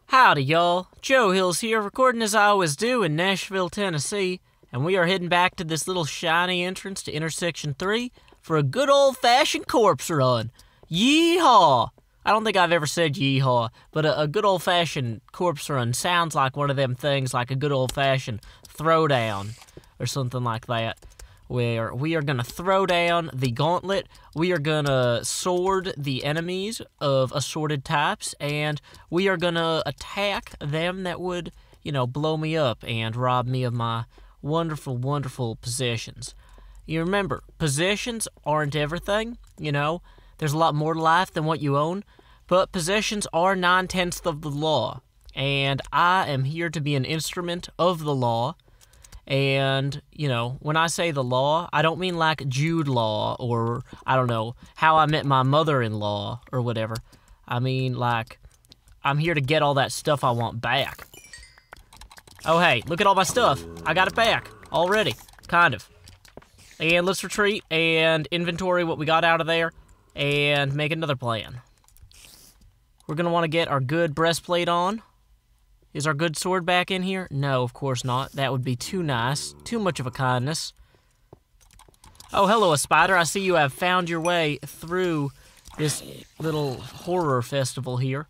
Howdy, y'all. Joe Hills here, recording as I always do in Nashville, Tennessee, and we are heading back to this little shiny entrance to Intersection 3 for a good old-fashioned corpse run. Yeehaw! I don't think I've ever said yeehaw, but a good old-fashioned corpse run sounds like one of them things, like a good old-fashioned throwdown or something like that, where we are going to throw down the gauntlet, we are going to sword the enemies of assorted types, and we are going to attack them that would, blow me up and rob me of my wonderful, wonderful possessions. You remember, possessions aren't everything, There's a lot more to life than what you own, but possessions are 9/10 of the law, and I am here to be an instrument of the law. And, when I say the law, I don't mean like Jude Law or, How I Met My Mother-in-Law or whatever. I mean, like, I'm here to get all that stuff I want back. Oh, hey, look at all my stuff. I got it back already, kind of. And let's retreat and inventory what we got out of there and make another plan. We're going to want to get our good breastplate on. Is our good sword back in here? No, of course not. That would be too nice. Too much of a kindness. Oh, hello, a spider. I see you have found your way through this little horror festival here.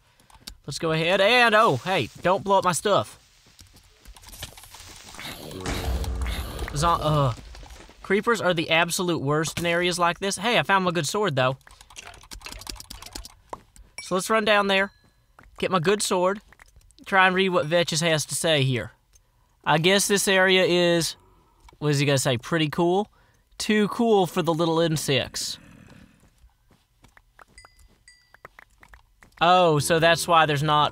Let's go ahead and, oh, hey, don't blow up my stuff. Creepers are the absolute worst in areas like this. Hey, I found my good sword, though. So let's run down there, get my good sword, try and read what Vetches has to say here. I guess this area is, what is he gonna say, pretty cool? Too cool for the little insects. Oh, so that's why there's not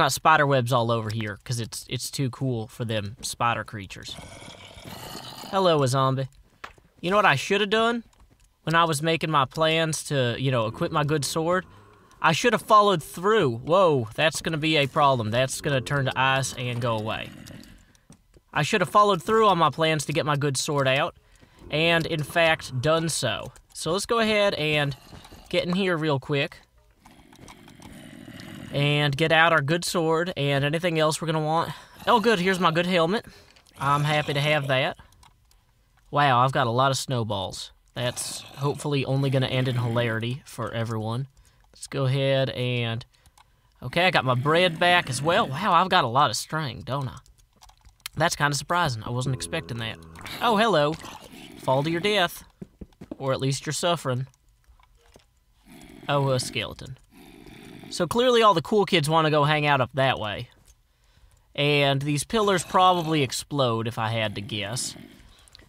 spider webs all over here, because it's too cool for them spider creatures. Hello, a zombie. You know what I should have done when I was making my plans to, equip my good sword? I should have followed through. Whoa, that's going to be a problem. That's going to turn to ice and go away. I should have followed through on my plans to get my good sword out, and in fact, done so. So let's go ahead and get in here real quick, and get out our good sword, and anything else we're going to want. Oh, good, here's my good helmet. I'm happy to have that. Wow, I've got a lot of snowballs. That's hopefully only going to end in hilarity for everyone. Let's go ahead and... Okay, I got my bread back as well. Wow, I've got a lot of string, don't I? That's kind of surprising. I wasn't expecting that. Oh, hello. Fall to your death. Or at least you're suffering. Oh, a skeleton. So clearly all the cool kids want to go hang out up that way. And these pillars probably explode, if I had to guess.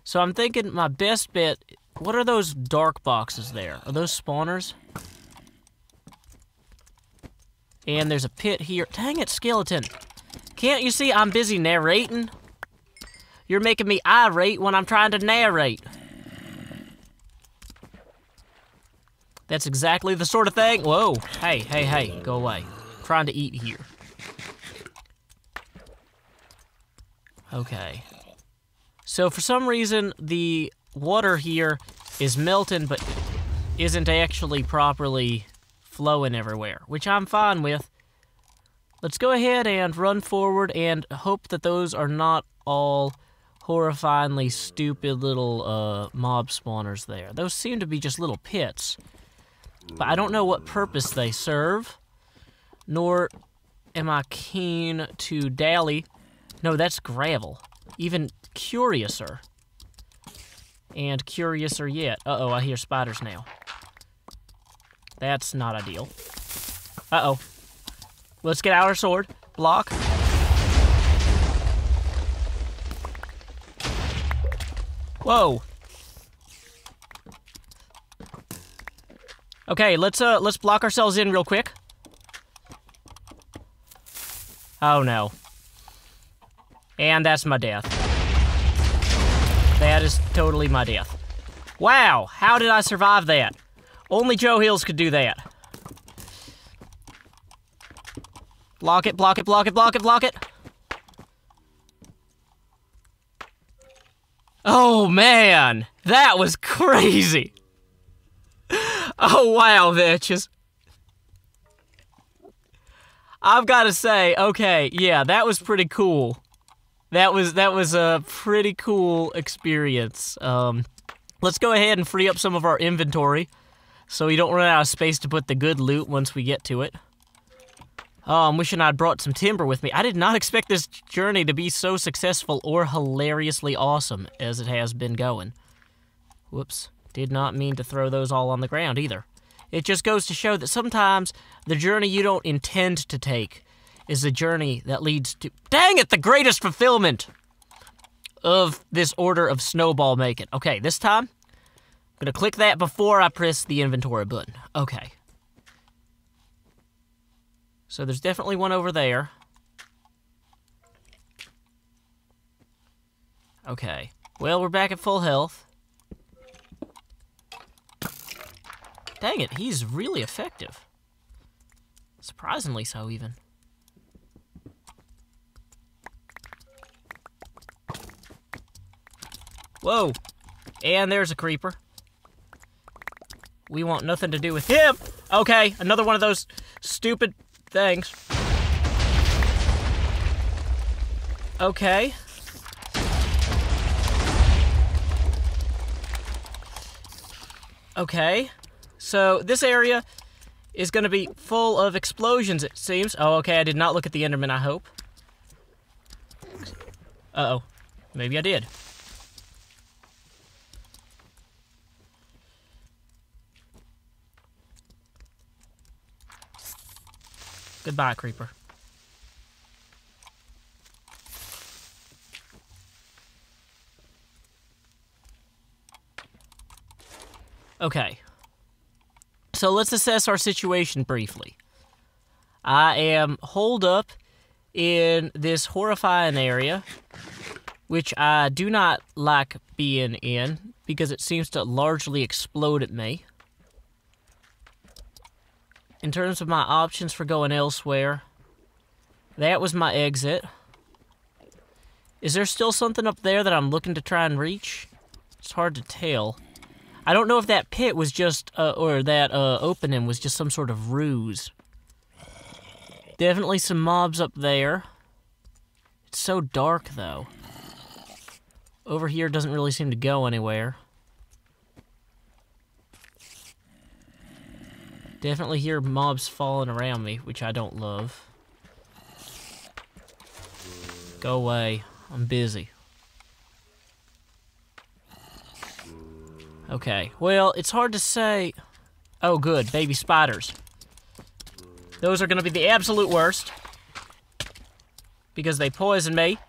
So I'm thinking my best bet... What are those dark boxes there? Are those spawners? And there's a pit here. Dang it, skeleton. Can't you see I'm busy narrating? You're making me irate when I'm trying to narrate. That's exactly the sort of thing. Whoa. Hey. Go away. I'm trying to eat here. Okay. So for some reason, the water here is melting, but isn't actually properly flowing everywhere, which I'm fine with. Let's go ahead and run forward and hope that those are not all horrifyingly stupid little mob spawners there. Those seem to be just little pits, but I don't know what purpose they serve, nor am I keen to dally. No, that's gravel. Even curiouser. And curiouser yet. Uh-oh, I hear spiders now. That's not ideal. Uh-oh. Let's get out our sword. Block. Whoa. Okay, let's block ourselves in real quick. Oh no. And that's my death. That is totally my death. Wow, how did I survive that? Only Joe Hills could do that. Block it, block it, block it, block it, block it. Oh, man. That was crazy. Oh, wow, bitches. I've got to say, okay, yeah, that was pretty cool. That was a pretty cool experience. Let's go ahead and free up some of our inventory so we don't run out of space to put the good loot once we get to it. Oh, I'm wishing I'd brought some timber with me. I did not expect this journey to be so successful or hilariously awesome as it has been going. Whoops. Did not mean to throw those all on the ground either. It just goes to show that sometimes the journey you don't intend to take is the journey that leads to, dang it, the greatest fulfillment of this order of snowball making. Okay, this time, I'm going to click that before I press the inventory button. Okay. So there's definitely one over there. Okay. Well, we're back at full health. Dang it, he's really effective. Surprisingly so, even. Whoa! And there's a creeper. We want nothing to do with him! Okay, another one of those stupid things. Okay. Okay. So, this area is going to be full of explosions, it seems. Oh, okay, I did not look at the Enderman, I hope. Uh-oh. Maybe I did. Goodbye, creeper. Okay. So let's assess our situation briefly. I am holed up in this horrifying area, which I do not like being in because it seems to largely explode at me. In terms of my options for going elsewhere, that was my exit. Is there still something up there that I'm looking to try and reach? It's hard to tell. I don't know if that pit was just, or that opening was just some sort of ruse. Definitely some mobs up there. It's so dark, though. Over here doesn't really seem to go anywhere. Definitely hear mobs falling around me, which I don't love. Go away. I'm busy. Okay, well, it's hard to say. Oh, good, baby spiders. Those are going to be the absolute worst. Because they poison me.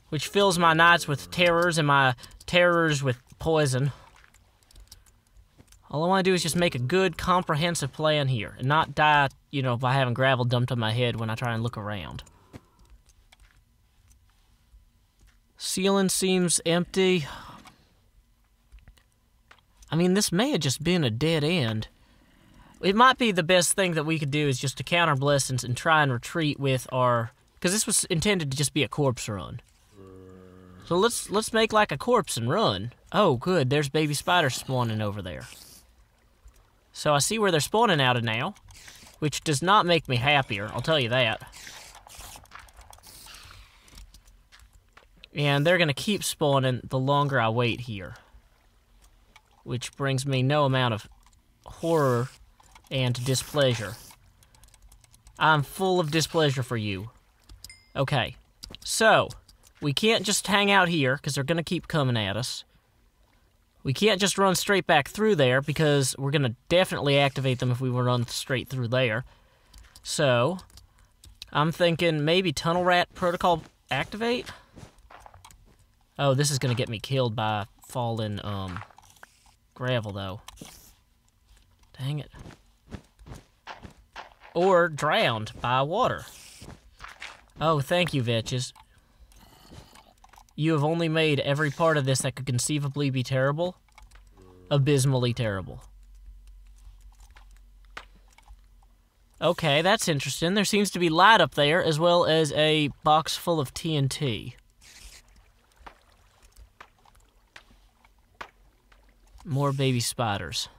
Which fills my nights with terrors and my terrors with poison. All I want to do is just make a good, comprehensive plan here. And not die, you know, by having gravel dumped on my head when I try and look around. Ceiling seems empty. I mean, this may have just been a dead end. It might be the best thing that we could do is just to count our blessings and try and retreat with our... Because this was intended to just be a corpse run. So let's make like a corpse and run. Oh, good. There's baby spiders spawning over there. So I see where they're spawning out of now, which does not make me happier, I'll tell you that. And they're going to keep spawning the longer I wait here. Which brings me no amount of horror and displeasure. I'm full of displeasure for you. Okay, so we can't just hang out here because they're going to keep coming at us. We can't just run straight back through there because we're going to definitely activate them if we run straight through there. So, I'm thinking maybe Tunnel Rat Protocol activate? Oh, this is going to get me killed by falling, gravel, though. Dang it. Or drowned by water. Oh, thank you, Vetches. You have only made every part of this that could conceivably be terrible, abysmally terrible. Okay, that's interesting. There seems to be light up there, as well as a box full of TNT. More baby spiders.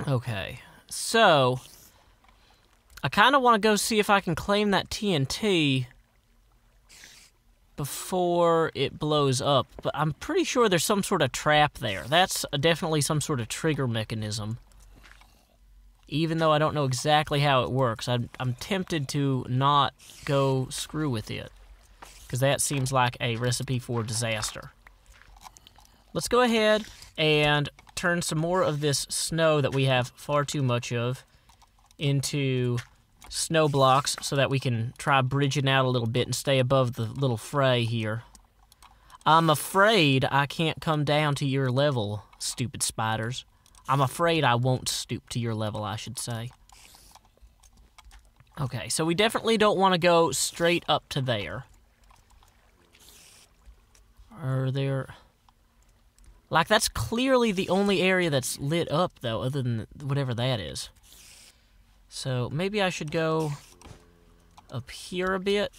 Okay, so I kind of want to go see if I can claim that TNT before it blows up, but I'm pretty sure there's some sort of trap there. That's definitely some sort of trigger mechanism. Even though I don't know exactly how it works, I'm tempted to not go screw with it, because that seems like a recipe for disaster. Let's go ahead and turn some more of this snow that we have far too much of into snow blocks so that we can try bridging out a little bit and stay above the little fray here. I'm afraid I can't come down to your level, stupid spiders. I'm afraid I won't stoop to your level, I should say. Okay, so we definitely don't want to go straight up to there. Are there... Like, that's clearly the only area that's lit up, though, other than whatever that is. So, maybe I should go up here a bit.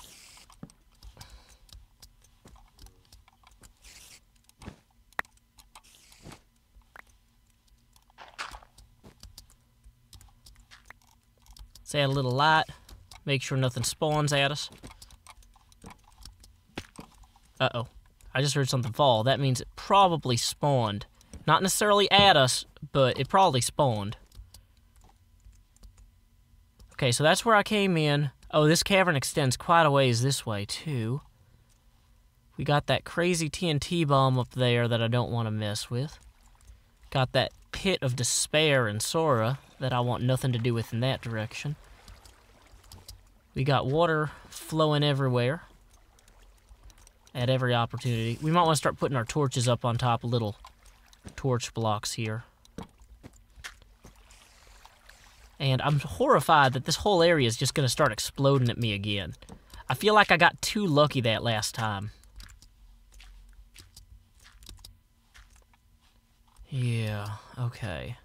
Let's add a little light. Make sure nothing spawns at us. Uh-oh. I just heard something fall. That means it probably spawned. Not necessarily at us, but it probably spawned. Okay, so that's where I came in. Oh, this cavern extends quite a ways this way, too. We got that crazy TNT bomb up there that I don't want to mess with. Got that pit of despair in Sora that I want nothing to do with in that direction. We got water flowing everywhere. At every opportunity. We might want to start putting our torches up on top of little torch blocks here. And I'm horrified that this whole area is just going to start exploding at me again. I feel like I got too lucky that last time. Yeah, okay.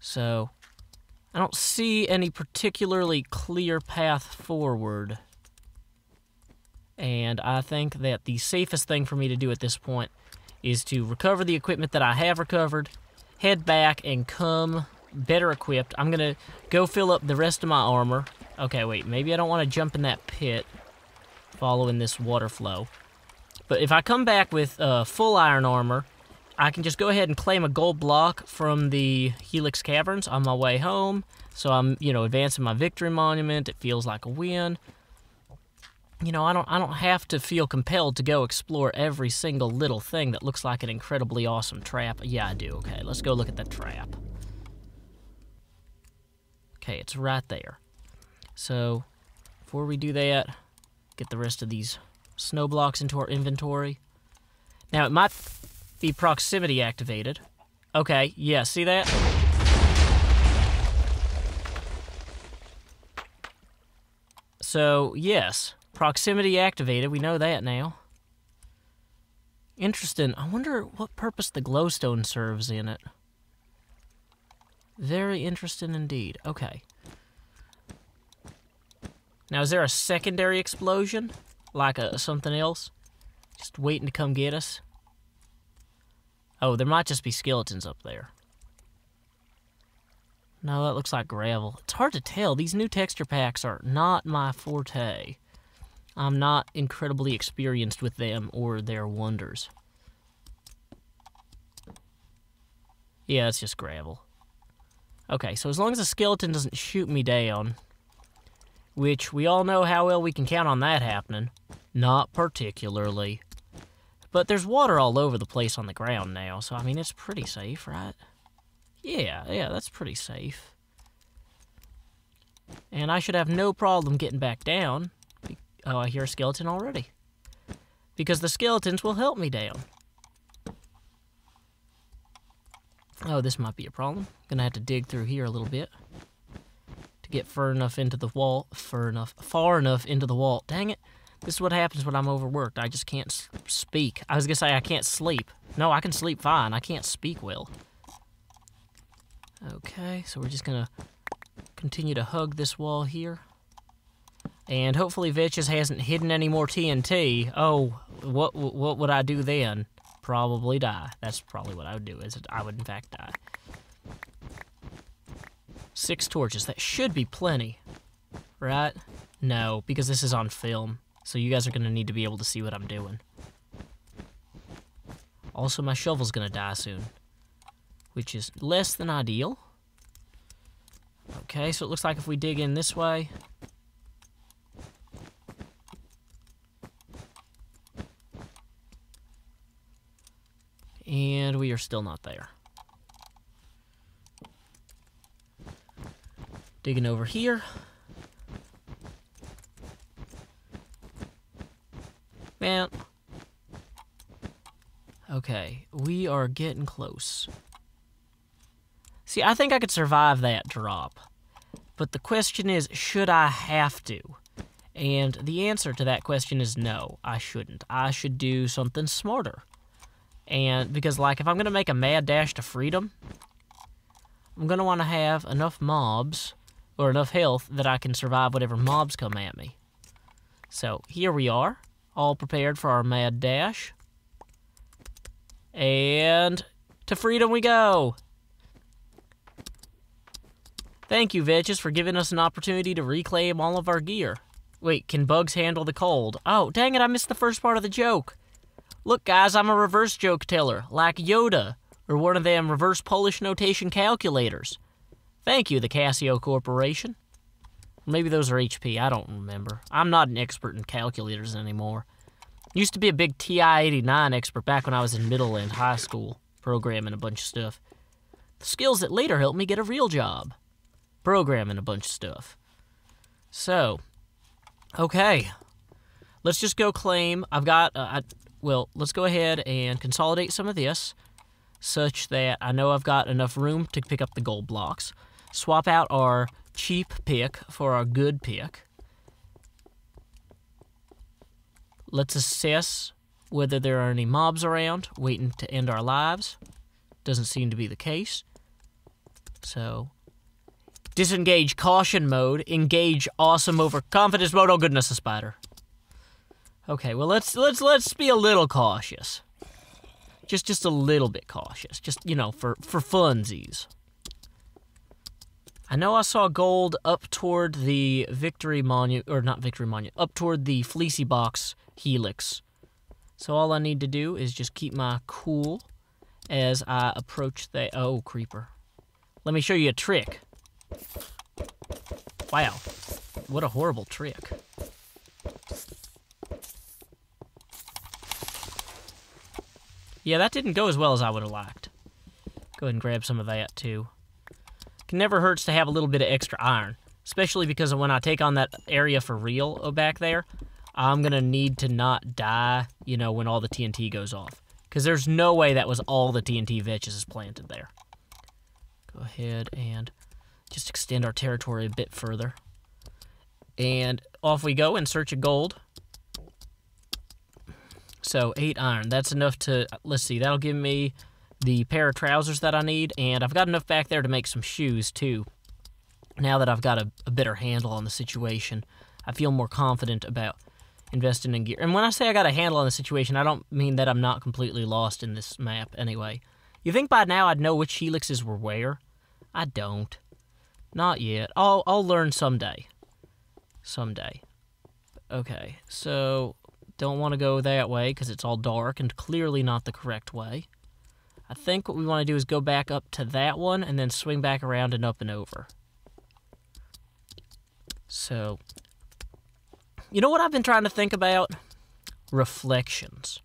So, I don't see any particularly clear path forward. And I think that the safest thing for me to do at this point is to recover the equipment that I have recovered, head back, and come better equipped. I'm going to go fill up the rest of my armor. Okay, wait, maybe I don't want to jump in that pit following this water flow. But if I come back with full iron armor, I can just go ahead and claim a gold block from the Helix caverns on my way home. So I'm, advancing my victory monument. It feels like a win. I don't have to feel compelled to go explore every single little thing that looks like an incredibly awesome trap. Yeah, I do. Okay, let's go look at that trap. Okay, it's right there. So, before we do that, get the rest of these snow blocks into our inventory. Now, it might be proximity activated. Okay, yeah, see that? So, yes. Proximity activated, we know that now. Interesting. I wonder what purpose the glowstone serves in it. Very interesting indeed. Okay. Now, is there a secondary explosion? Like something else? Just waiting to come get us? Oh, there might just be skeletons up there. No, that looks like gravel. It's hard to tell. These new texture packs are not my forte. I'm not incredibly experienced with them or their wonders. Yeah, it's just gravel. Okay, so as long as the skeleton doesn't shoot me down, which we all know how well we can count on that happening. Not particularly. But there's water all over the place on the ground now, so I mean, it's pretty safe, right? Yeah, that's pretty safe. And I should have no problem getting back down. Oh, I hear a skeleton already. Because the skeletons will help me down. Oh, this might be a problem. Gonna have to dig through here a little bit to get far enough into the wall. Far enough into the wall. Dang it. This is what happens when I'm overworked. I just can't speak. I was gonna say I can't sleep. No, I can sleep fine. I can't speak well. Okay, so we're just gonna continue to hug this wall here. And hopefully Vetches hasn't hidden any more TNT. Oh, what would I do then? Probably die. That's probably what I would do, is I would in fact die. 6 torches. That should be plenty. Right? No, because this is on film. So you guys are going to need to be able to see what I'm doing. Also, my shovel's going to die soon. Which is less than ideal. Okay, so it looks like if we dig in this way... And we are still not there. Digging over here. Man. Okay, we are getting close. See, I think I could survive that drop. But the question is, should I have to? And the answer to that question is no, I shouldn't. I should do something smarter. And because, like, if I'm going to make a mad dash to freedom, I'm going to want to have enough mobs, or enough health, that I can survive whatever mobs come at me. So, here we are, all prepared for our mad dash. And to freedom we go! Thank you, Vetches, for giving us an opportunity to reclaim all of our gear. Wait, can bugs handle the cold? Oh, dang it, I missed the first part of the joke. Look, guys, I'm a reverse joke teller, like Yoda, or one of them reverse Polish notation calculators. Thank you, the Casio Corporation. Maybe those are HP, I don't remember. I'm not an expert in calculators anymore. Used to be a big TI-89 expert back when I was in middle and high school, programming a bunch of stuff. The skills that later helped me get a real job. Programming a bunch of stuff. So, okay. Let's just go claim. I've got... Well, let's go ahead and consolidate some of this, such that I know I've got enough room to pick up the gold blocks. Swap out our cheap pick for our good pick. Let's assess whether there are any mobs around waiting to end our lives. Doesn't seem to be the case. So, disengage caution mode, engage awesome overconfidence mode. Oh goodness, a spider. Okay, well, let's be a little cautious. Just a little bit cautious. Just, you know, for funsies. I know I saw gold up toward the Victory Monument, or not Victory Monument, up toward the Fleecy Box Helix. So all I need to do is just keep my cool as I approach the... Oh, creeper. Let me show you a trick. Wow. What a horrible trick. Yeah, that didn't go as well as I would have liked. Go ahead and grab some of that, too. It never hurts to have a little bit of extra iron. Especially because when I take on that area for real back there, I'm going to need to not die, you know, when all the TNT goes off. Because there's no way that was all the TNT Vetches is planted there. Go ahead and just extend our territory a bit further. And off we go in search of gold. So, 8 iron. That's enough to... Let's see, that'll give me the pair of trousers that I need. And I've got enough back there to make some shoes, too. Now that I've got a better handle on the situation, I feel more confident about investing in gear. And when I say I got a handle on the situation, I don't mean that I'm not completely lost in this map anyway. You think by now I'd know which helixes were where? I don't. Not yet. I'll learn someday. Someday. Okay, so... Don't want to go that way because it's all dark and clearly not the correct way. I think what we want to do is go back up to that one and then swing back around and up and over. So, you know what I've been trying to think about? Reflections.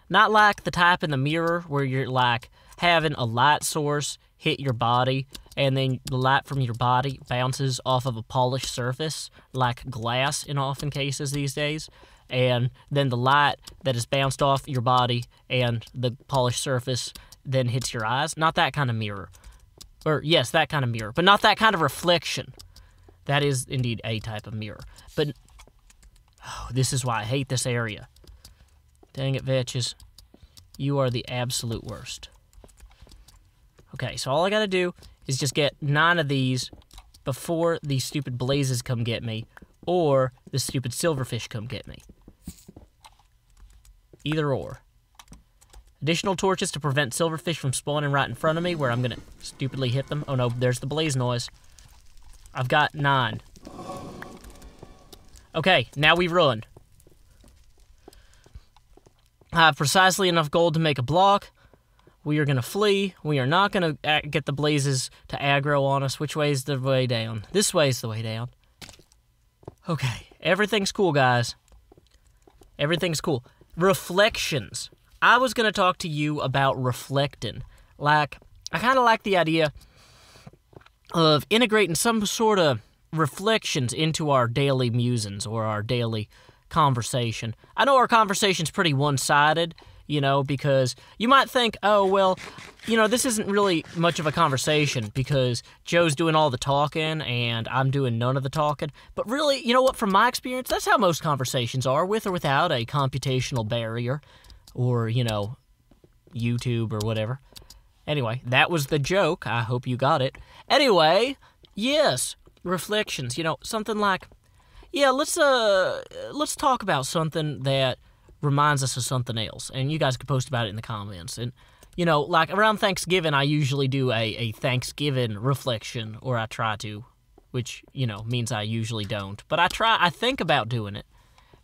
Not like the type in the mirror where you're like having a light source hit your body and then the light from your body bounces off of a polished surface like glass in often cases these days. And then the light that is bounced off your body and the polished surface then hits your eyes. Not that kind of mirror. Or, yes, that kind of mirror. But not that kind of reflection. That is indeed a type of mirror. But, oh, this is why I hate this area. Dang it, Vetches. You are the absolute worst. Okay, so all I gotta do is just get 9 of these before these stupid blazes come get me. Or the stupid silverfish come get me. Either or. Additional torches to prevent silverfish from spawning right in front of me where I'm going to stupidly hit them. Oh no, there's the blaze noise. I've got 9. Okay, now we run. I have precisely enough gold to make a block. We are going to flee. We are not going to get the blazes to aggro on us. Which way is the way down? This way is the way down. Okay, everything's cool, guys. Everything's cool. Reflections. I was going to talk to you about reflecting. Like, I kind of like the idea of integrating some sort of reflections into our daily musings or our daily conversation. I know our conversation's pretty one-sided, you know, because you might think, oh, well, you know, this isn't really much of a conversation because Joe's doing all the talking and I'm doing none of the talking. But really, you know what, from my experience, that's how most conversations are, with or without a computational barrier or, you know, YouTube or whatever. Anyway, that was the joke. I hope you got it. Anyway, yes, reflections, you know, something like, yeah, let's talk about something that reminds us of something else, and you guys can post about it in the comments. And, you know, like around Thanksgiving, I usually do a Thanksgiving reflection, or I try to, which, you know, means I usually don't. But I think about doing it.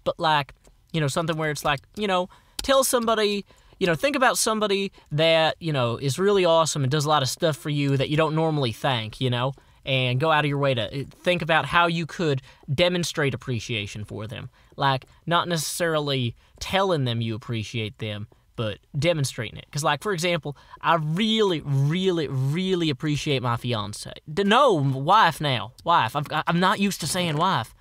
But, like, you know, something where it's like, you know, tell somebody, you know, think about somebody that, you know, is really awesome and does a lot of stuff for you that you don't normally thank, you know, and go out of your way to think about how you could demonstrate appreciation for them. Like, not necessarily telling them you appreciate them, but demonstrating it. Because, like, for example, I really, really, really appreciate my fiance. No, wife now. Wife. I'm not used to saying wife.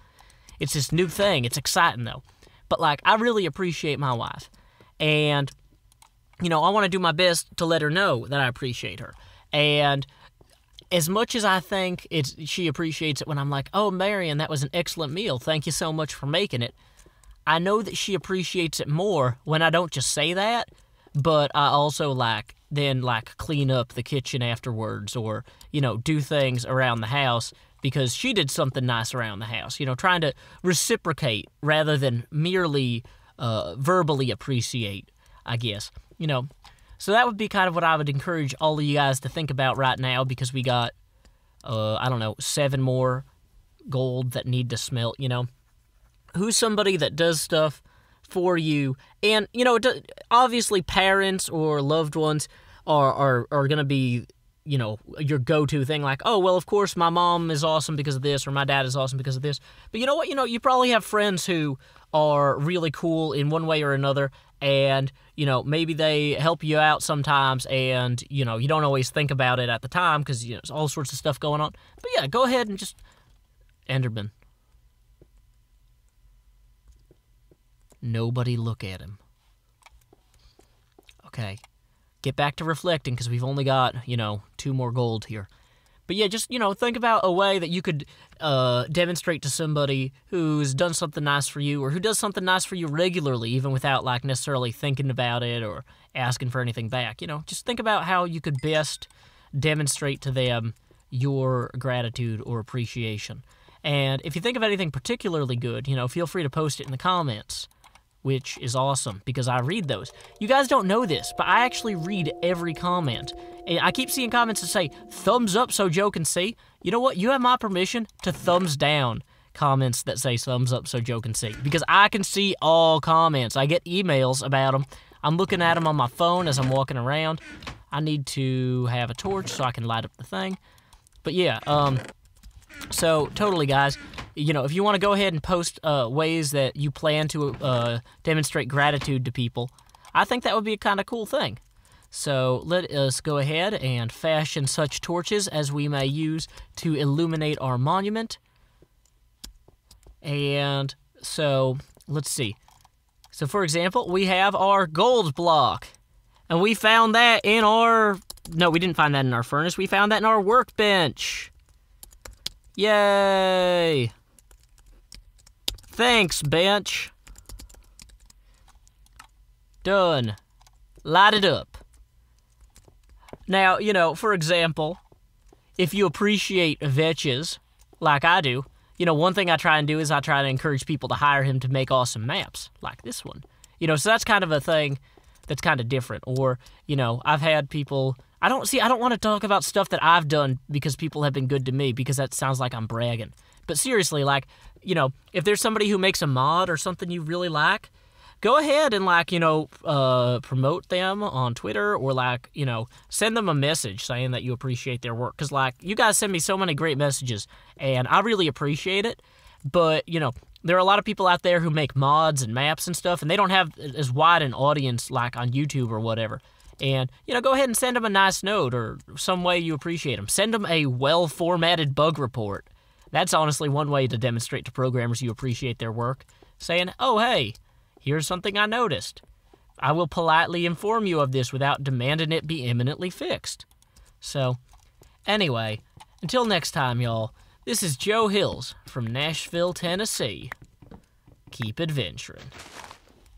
It's this new thing. It's exciting, though. But, like, I really appreciate my wife. And, you know, I want to do my best to let her know that I appreciate her. And as much as I think she appreciates it when I'm like, oh, Marion, that was an excellent meal. Thank you so much for making it. I know that she appreciates it more when I don't just say that, but I also, then clean up the kitchen afterwards or, you know, do things around the house because she did something nice around the house. You know, trying to reciprocate rather than merely verbally appreciate, I guess. You know, so that would be kind of what I would encourage all of you guys to think about right now, because we got, 7 more gold that need to smelt, you know. Who's somebody that does stuff for you? And, you know, obviously parents or loved ones are going to be, you know, your go-to thing. Like, oh, well, of course, my mom is awesome because of this, or my dad is awesome because of this. But you know what? You know, you probably have friends who are really cool in one way or another, and, you know, maybe they help you out sometimes, and, you know, you don't always think about it at the time because, you know, there's all sorts of stuff going on. But yeah, go ahead and just... Enderman. Nobody look at him. Okay. Get back to reflecting, because we've only got, you know, 2 more gold here. But yeah, just, you know, think about a way that you could demonstrate to somebody who's done something nice for you, or who does something nice for you regularly, even without, like, necessarily thinking about it or asking for anything back. You know, just think about how you could best demonstrate to them your gratitude or appreciation. And if you think of anything particularly good, you know, feel free to post it in the comments, which is awesome, because I read those. You guys don't know this, but I actually read every comment. And I keep seeing comments that say, thumbs up so Joe can see. You know what? You have my permission to thumbs down comments that say thumbs up so Joe can see, because I can see all comments. I get emails about them. I'm looking at them on my phone as I'm walking around. I need to have a torch so I can light up the thing. But yeah, so totally, guys. You know, if you want to go ahead and post ways that you plan to demonstrate gratitude to people, I think that would be a kind of cool thing. So let us go ahead and fashion such torches as we may use to illuminate our monument. And so, let's see. So, for example, we have our gold block. And we found that in our... No, we didn't find that in our furnace. We found that in our workbench. Yay! Thanks, bench. Done. Light it up. Now, you know, for example, if you appreciate Vetches, like I do, you know, one thing I try and do is I try to encourage people to hire him to make awesome maps, like this one. You know, so that's kind of a thing that's kind of different. Or, you know, I've had people... I don't want to talk about stuff that I've done because people have been good to me, because that sounds like I'm bragging. But seriously, like, you know, if there's somebody who makes a mod or something you really like, go ahead and, like, you know, promote them on Twitter, or, like, you know, send them a message saying that you appreciate their work. Because, like, you guys send me so many great messages, and I really appreciate it. But, you know, there are a lot of people out there who make mods and maps and stuff, and they don't have as wide an audience, like, on YouTube or whatever. And, you know, go ahead and send them a nice note or some way you appreciate them. Send them a well-formatted bug report. That's honestly one way to demonstrate to programmers you appreciate their work. Saying, oh, hey, here's something I noticed. I will politely inform you of this without demanding it be imminently fixed. So, anyway, until next time, y'all, this is Joe Hills from Nashville, Tennessee. Keep adventuring.